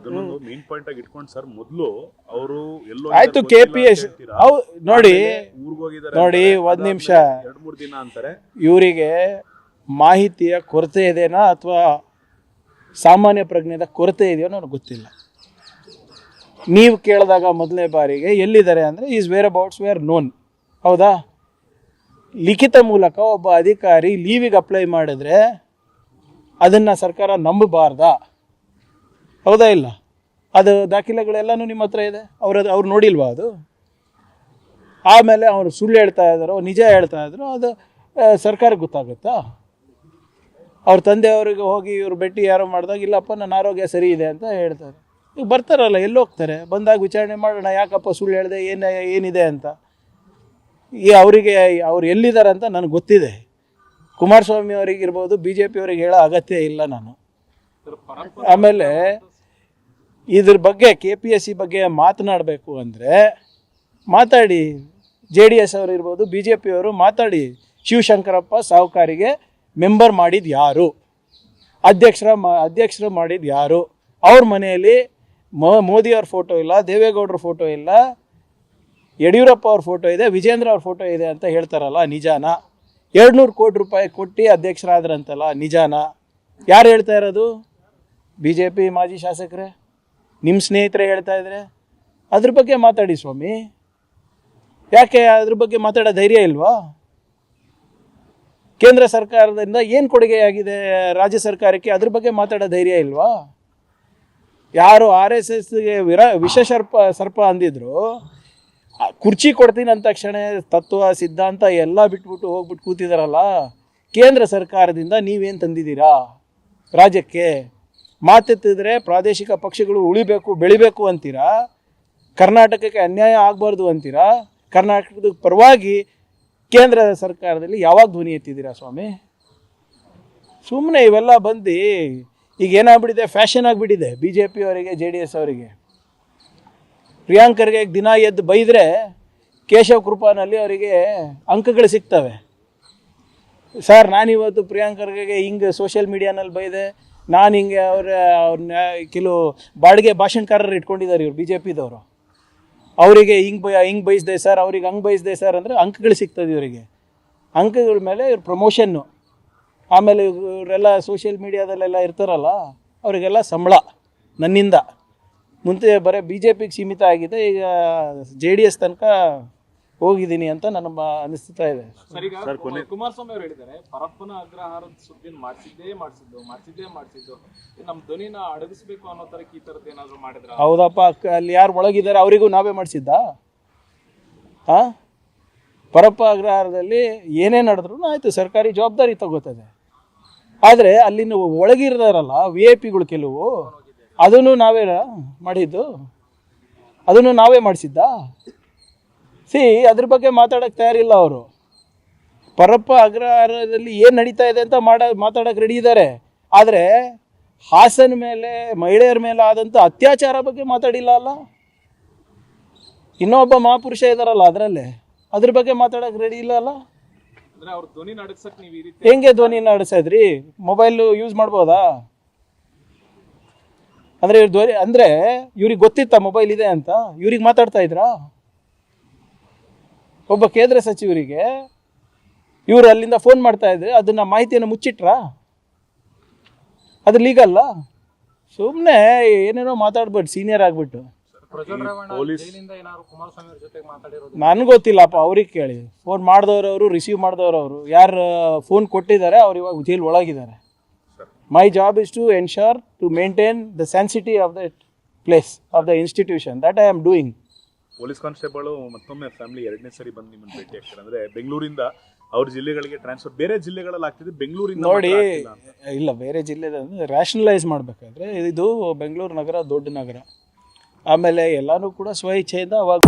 ಅದನ್ನೊಂದು main point ಆಗಿ ಇಟ್ಕೊಂಡು ಸರ್ ಮೊದಲು ಅವರು ಎಲ್ಲೋ ಆಯ್ತು KPS ನೋಡಿ ಊರಿಗೆ ಹೋಗಿದ್ದಾರೆ ನೋಡಿ ಒಂದ್ ನಿಮಿಷ 2-3 ದಿನ ಅಂತಾರೆ. ಇವರಿಗೆ ಮಾಹಿತಿಯ ಕೊರತೆ ಇದೆನಾ ಅಥವಾ ಸಾಮಾನ್ಯ ಪ್ರಜ್ಞೆದ ಕೊರತೆ ಇದೆಯೋ ನನಗೆ ಗೊತ್ತಿಲ್ಲ. ನೀವು ಕೇಳಿದಾಗ ಮೊದಲನೇ ಬಾರಿಗೆ ಎಲ್ಲಿದ್ದಾರೆ ಅಂದರೆ ಈಸ್ ವೇರ್ ಅಬೌಟ್ಸ್ ವೇರ್ ನೋನ್, ಹೌದಾ? ಲಿಖಿತ ಮೂಲಕ ಒಬ್ಬ ಅಧಿಕಾರಿ ಲೀವಿಗೆ ಅಪ್ಲೈ ಮಾಡಿದ್ರೆ ಅದನ್ನು ಸರ್ಕಾರ ನಂಬಬಾರ್ದಾ? ಹೌದಾ ಇಲ್ಲ? ಅದು ದಾಖಲೆಗಳೆಲ್ಲನೂ ನಿಮ್ಮ ಹತ್ರ ಇದೆ. ಅವ್ರು ನೋಡಿಲ್ವಾ ಅದು? ಆಮೇಲೆ ಅವರು ಸುಳ್ಳು ಹೇಳ್ತಾ ಇದ್ದಾರೋ ನಿಜ ಹೇಳ್ತಾ ಇದ್ರು ಅದು ಸರ್ಕಾರಕ್ಕೆ ಗೊತ್ತಾಗುತ್ತಾ? ಅವ್ರ ತಂದೆಯವರಿಗೆ ಹೋಗಿ ಇವ್ರು ಭೇಟಿ ಯಾರೋ ಮಾಡಿದಾಗ ಇಲ್ಲಪ್ಪ ನನ್ನ ಆರೋಗ್ಯ ಸರಿ ಇದೆ ಅಂತ ಹೇಳ್ತಾರೆ. ಈಗ ಬರ್ತಾರಲ್ಲ, ಎಲ್ಲಿ ಹೋಗ್ತಾರೆ? ಬಂದಾಗ ವಿಚಾರಣೆ ಮಾಡೋಣ, ಯಾಕಪ್ಪ ಸುಳ್ಳು ಹೇಳಿದೆ, ಏನಿದೆ ಅಂತ. ಅವರಿಗೆ ಅವ್ರು ಎಲ್ಲಿದ್ದಾರೆ ಅಂತ ನನಗೆ ಗೊತ್ತಿದೆ. ಕುಮಾರಸ್ವಾಮಿ ಅವರಿಗಿರ್ಬೋದು, BJP ಅವ್ರಿಗೆ ಹೇಳೋ ಅಗತ್ಯ ಇಲ್ಲ ನಾನು. ಆಮೇಲೆ ಇದ್ರ ಬಗ್ಗೆ KPSC ಬಗ್ಗೆ ಮಾತನಾಡಬೇಕು ಅಂದರೆ ಮಾತಾಡಿ, JDS ಅವರು ಇರ್ಬೋದು, BJP ಅವರು ಮಾತಾಡಿ. ಶಿವಶಂಕರಪ್ಪ ಸಾಹುಕಾರಿಗೆ ಮೆಂಬರ್ ಮಾಡಿದ್ದು ಯಾರು? ಅಧ್ಯಕ್ಷರು ಮಾಡಿದ್ದು ಯಾರು? ಅವ್ರ ಮನೆಯಲ್ಲಿ ಮೋದಿಯವ್ರ ಫೋಟೋ ಇಲ್ಲ, ದೇವೇಗೌಡರ ಫೋಟೋ ಇಲ್ಲ, ಯಡಿಯೂರಪ್ಪ ಅವ್ರ ಫೋಟೋ ಇದೆ, ವಿಜೇಂದ್ರ ಅವ್ರ ಫೋಟೋ ಇದೆ ಅಂತ ಹೇಳ್ತಾರಲ್ಲ, ನಿಜಾನ? 200 ಕೋಟಿ ರೂಪಾಯಿ ಕೊಟ್ಟು ಅಧ್ಯಕ್ಷರಾದ್ರಂತಲ್ಲ, ನಿಜಾನ? ಯಾರು ಹೇಳ್ತಾ ಇರೋದು? BJP ಮಾಜಿ ಶಾಸಕರೇ, ನಿಮ್ಮ ಸ್ನೇಹಿತರೆ ಹೇಳ್ತಾ ಇದ್ರೆ. ಅದ್ರ ಬಗ್ಗೆ ಮಾತಾಡಿ ಸ್ವಾಮಿ. ಯಾಕೆ ಅದ್ರ ಬಗ್ಗೆ ಮಾತಾಡೋ ಧೈರ್ಯ ಇಲ್ವಾ? ಕೇಂದ್ರ ಸರ್ಕಾರದಿಂದ ಏನು ಕೊಡುಗೆಯಾಗಿದೆ ರಾಜ್ಯ ಸರ್ಕಾರಕ್ಕೆ, ಅದ್ರ ಬಗ್ಗೆ ಮಾತಾಡೋ ಧೈರ್ಯ ಇಲ್ವಾ? ಯಾರು RSSಗೆ ವಿಷ ಸರ್ಪ ಅಂದಿದ್ರು, ಕುರ್ಚಿ ಕೊಡ್ತೀನಿ ಅಂದ ತಕ್ಷಣ ತತ್ವ ಸಿದ್ಧಾಂತ ಎಲ್ಲ ಬಿಟ್ಬಿಟ್ಟು ಹೋಗ್ಬಿಟ್ಟು ಕೂತಿದಾರಲ್ಲ. ಕೇಂದ್ರ ಸರ್ಕಾರದಿಂದ ನೀವೇನು ತಂದಿದ್ದೀರಾ ರಾಜ್ಯಕ್ಕೆ? ಮಾತೆತ್ತಿದ್ರೆ ಪ್ರಾದೇಶಿಕ ಪಕ್ಷಗಳು ಉಳಿಬೇಕು, ಬೆಳಿಬೇಕು ಅಂತೀರಾ, ಕರ್ನಾಟಕಕ್ಕೆ ಅನ್ಯಾಯ ಆಗಬಾರ್ದು ಅಂತೀರಾ. ಕರ್ನಾಟಕದ ಪರವಾಗಿ ಕೇಂದ್ರ ಸರ್ಕಾರದಲ್ಲಿ ಯಾವಾಗ ಧ್ವನಿ ಎತ್ತಿದ್ದೀರಾ ಸ್ವಾಮಿ? ಸುಮ್ಮನೆ ಇವೆಲ್ಲ ಬಂದು ಈಗ ಏನಾಗ್ಬಿಟ್ಟಿದೆ, ಫ್ಯಾಷನ್ ಆಗಿಬಿಟ್ಟಿದೆ BJP ಅವರಿಗೆ, JDS ಅವರಿಗೆ. ಪ್ರಿಯಾಂಕರ್ಗೆ ದಿನ ಎದ್ದು ಬೈದರೆ ಕೇಶವ್ ಕೃಪಾನಲ್ಲಿ ಅವರಿಗೆ ಅಂಕಗಳು ಸಿಗ್ತವೆ. ಸರ್, ನಾನಿವತ್ತು ಪ್ರಿಯಾಂಕರ್ಗೆ ಹಿಂಗೆ ಸೋಷಿಯಲ್ ಮೀಡಿಯಾನಲ್ಲಿ ಬೈದೆ, ನಾನು ಹಿಂಗೆ ಅವ್ರನ್ನ ಕೆಲವು ಬಾಡಿಗೆ ಭಾಷಣಕಾರರು ಇಟ್ಕೊಂಡಿದ್ದಾರೆ ಇವ್ರು BJPದವರು. ಅವರಿಗೆ ಹಿಂಗೆ ಬಯಸಿದೆ ಸರ್, ಅವ್ರಿಗೆ ಹಂಗೆ ಬಯಸಿದೆ ಸರ್ ಅಂದರೆ ಅಂಕಗಳು ಸಿಗ್ತದೆ ಇವರಿಗೆ. ಅಂಕಗಳ ಮೇಲೆ ಇವ್ರ ಪ್ರಮೋಷನ್ನು. ಆಮೇಲೆ ಇವರೆಲ್ಲ ಸೋಷಿಯಲ್ ಮೀಡಿಯಾದಲ್ಲೆಲ್ಲ ಇರ್ತಾರಲ್ಲ, ಅವರಿಗೆಲ್ಲ ಸಂಬಳ ನನ್ನಿಂದ. ಮುಂಚೆ ಬರೀ BJPಗೆ ಸೀಮಿತ ಆಗಿದೆ, ಈಗ JDS ತನಕ ಹೋಗಿದ್ದೀನಿ ಅಂತ ನನಗೆ ಅನಿಸ್ತಾ ಇದೆ. ಕುಮಾರಸ್ವಾಮಿ ಅವರು ಹೇಳಿದ್ದಾರೆ, ಪರಪ್ಪನ ಅಗ್ರಹಾರದ ಸುದ್ದಿನ ಮಾಡಿಸಿದ್ದು ನಮ್ಮ ಧ್ವನಿನ ಅಡಗಿಸ್ಬೇಕು ಅನ್ನೋ ತರಕ್ಕೆ ಈ ತರದ್ದು ಏನಾದ್ರು ಮಾಡಿದ್ರ? ಹೌದಪ್ಪ, ಅಲ್ಲಿ ಯಾರು ಒಳಗಿದ್ದಾರೆ ಅವರಿಗೂ ನಾವೇ ಮಾಡಿಸಿದ್ದ? ಪರಪ್ಪ ಅಗ್ರಹಾರದಲ್ಲಿ ಏನೇ ನಡೆದ್ರು ಆಯ್ತು, ಸರ್ಕಾರಿ ಜವಾಬ್ದಾರಿ ತಗೋತದೆ. ಆದರೆ ಅಲ್ಲಿನ ಒಳಗಿರ್ದಾರಲ್ಲ VIP ಗಳು ಕೆಲವು, ಅದನ್ನು ನಾವೇ ಮಾಡಿದ್ದು, ಅದನ್ನು ನಾವೇ ಮಾಡಿಸಿದ್ದ? ಅದ್ರ ಬಗ್ಗೆ ಮಾತಾಡೋಕ್ಕೆ ತಯಾರಿಲ್ಲ ಅವರು. ಪರಪ್ಪ ಅಗ್ರಹಾರದಲ್ಲಿ ಏನು ನಡೀತಾ ಇದೆ ಅಂತ ಮಾತಾಡೋಕೆ ರೆಡಿ ಇದ್ದಾರೆ. ಆದರೆ ಹಾಸನ ಮೇಲೆ, ಮಹಿಳೆಯರ ಮೇಲೆ ಆದಂಥ ಅತ್ಯಾಚಾರ ಬಗ್ಗೆ ಮಾತಾಡಿಲ್ಲ ಅಲ್ಲ. ಇನ್ನೊಬ್ಬ ಮಹಾಪುರುಷ ಇದ್ದಾರಲ್ಲ ಅದರಲ್ಲೇ, ಅದ್ರ ಬಗ್ಗೆ ಮಾತಾಡೋಕೆ ರೆಡಿ ಇಲ್ಲ ಅಲ್ಲ. ಹೆಂಗೆ ಧ್ವನಿ ನಡೆಸಿದ್ರಿ? ಮೊಬೈಲ್ ಯೂಸ್ ಮಾಡ್ಬೋದಾ? ಅಂದರೆ ಅಂದರೆ ಇವ್ರಿಗೆ ಗೊತ್ತಿತ್ತಾ ಮೊಬೈಲ್ ಇದೆ ಅಂತ? ಇವ್ರಿಗೆ ಮಾತಾಡ್ತಾ ಇದ್ರಾ? ಒಬ್ಬ ಕೇಂದ್ರ ಸಚಿವರಿಗೆ ಇವರು ಅಲ್ಲಿಂದ ಫೋನ್ ಮಾಡ್ತಾ ಇದ್ರೆ ಅದನ್ನ ಮಾಹಿತಿಯನ್ನು ಮುಚ್ಚಿಟ್ರಾ? ಅದು ಲೀಗಲ್ಲ. ಸುಮ್ಮನೆ ಏನೇನೋ ಮಾತಾಡ್ಬೇಡಿ ಸೀನಿಯರ್ ಆಗ್ಬಿಟ್ಟು. ನನಗೆ ಗೊತ್ತಿಲ್ಲಪ್ಪ, ಅವ್ರಿಗೆ ಕೇಳಿ. ಫೋನ್ ಮಾಡಿದವರು, ರಿಸೀವ್ ಮಾಡಿದವರು, ಯಾರು ಫೋನ್ ಕೊಟ್ಟಿದ್ದಾರೆ ಅವ್ರು ಇವಾಗ ಜೈಲ್ ಒಳಗಿದ್ದಾರೆ. My job is to ensure to maintain the sanctity of the place of the institution. That I am doing. Police constable ಮತ್ತೊಮ್ಮೆ ಫ್ಯಾಮಿಲಿ 2ನೇ ಸರಿ ಬಂದು ನಿಮ್ಮನ್ನು ಭೇಟಿ ಆಗ್ತಾರೆ. ಅಂದ್ರೆ ಬೆಂಗಳೂರಿಂದ ಅವ್ರ ಜಿಲ್ಲೆಗಳಿಗೆ ಟ್ರಾನ್ಸ್ಫರ್, ಬೇರೆ ಜಿಲ್ಲೆಗಳಲ್ಲಿ ಆಗ್ತಿದೆ, ಬೆಂಗಳೂರಿಂದ ನೋಡಿ ಇಲ್ಲ, ಬೇರೆ ಜಿಲ್ಲೆದ ರ್ಯಾಷನಲೈಸ್ ಮಾಡಬೇಕಾದ್ರೆ ಇದು ಬೆಂಗಳೂರು ನಗರ ದೊಡ್ಡ ನಗರ. ಆಮೇಲೆ ಎಲ್ಲನೂ ಕೂಡ ಸ್ವ ಇಚ್ಛೆಯಿಂದ ಅವಾಗ